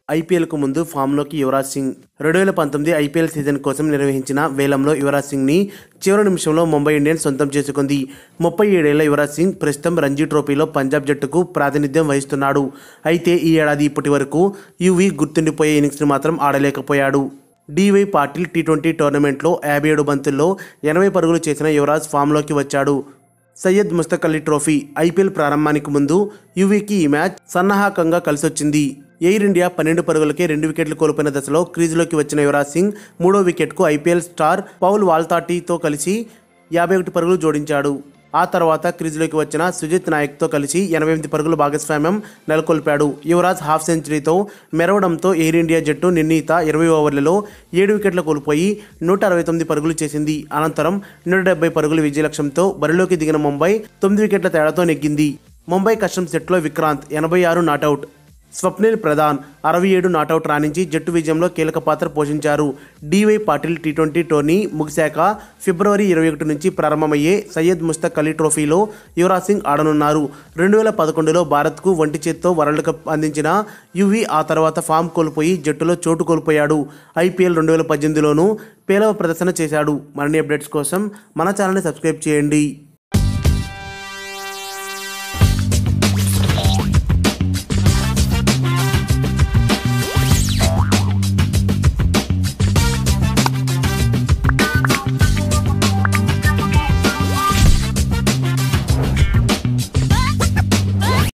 ఐపీఎల్కు ముందు ఫామ్లోకి Yuvraj Singh 2019 IPL season కోసం నిర్వహించిన వేలంలో యువరాజ్ సింగ్ని చివరి నిమిషంలో ముంబై ఇండియన్స్ సొంతం చేసుకుంది. 37 ఏళ్ల యువరాజ్ సింగ్ ప్రస్తుతం రంజీ ట్రోఫీలో పంజాబ్ జట్టుకు ప్రాతినిధ్యం వహిస్తున్నాడు. అయితే ఈ ఏడాది ఇప్పటి వరకు యువీ గుర్తుండిపోయే ఇన్నింగ్స్ను మాత్రం ఆడలేకపోయాడు. డివై పాటిల్ టీ20 టోర్నమెంట్లో 57 బంతుల్లో 80 పరుగులు చేసిన యువరాజ్ ఫామ్లోకి వచ్చాడు. సయ్యద్ ముస్తక్ అలీ ట్రోఫీ ఐపీఎల్ ప్రారంభానికి ముందు యువీకి ఈ మ్యాచ్ సన్నాహకంగా కలిసొచ్చింది. ఎయిర్ ఇండియా 12 పరుగులకే 2 వికెట్లు కోల్పోయిన దశలో క్రీజులోకి వచ్చిన యువరాజ్ సింగ్ 3వ వికెట్కు ఐపీఎల్ స్టార్ పౌల్ వాల్తాటీతో కలిసి 51 పరుగులు జోడించాడు. ఆ తర్వాత క్రీజులోకి వచ్చిన సుజిత్ నాయక్తో కలిసి 88 పరుగుల భాగస్వామ్యం నెలకొల్పాడు. యువరాజ్ హాఫ్ సెంచరీతో మెరవడంతో ఎయిర్ ఇండియా జట్టు నిర్ణీత 20 ఓవర్లలో 7 వికెట్లు కోల్పోయి 169 పరుగులు చేసింది. అనంతరం 170 పరుగుల విజయ లక్ష్యంతో బరిలోకి దిగిన ముంబై 9 వికెట్ల తేడాతో నెగ్గింది. ముంబై కష్టం సెట్లో విక్రాంత్ 86 నాటౌట్, స్వప్నిల్ ప్రధాన్ 67 నాటౌట్ రాణించి జట్టు విజయంలో కీలక పాత్ర పోషించారు. డివై పాటిల్ టీ20 టోర్నీ ముగిశాక ఫిబ్రవరి 21 నుంచి ప్రారంభమయ్యే సయ్యద్ ముస్తక్ అలీ ట్రోఫీలో యువరాజ్ సింగ్ ఆడనున్నారు. 2011లో భారత్కు ఒంటి చేత్తో వరల్డ్ కప్ అందించిన యువీ ఆ తర్వాత ఫామ్ కోల్పోయి జట్టులో చోటు కోల్పోయాడు. ఐపీఎల్ 2018లోనూ పేలవ ప్రదర్శన చేశాడు. మరిన్ని అప్డేట్స్ కోసం మన ఛానల్ని సబ్స్క్రైబ్ చేయండి.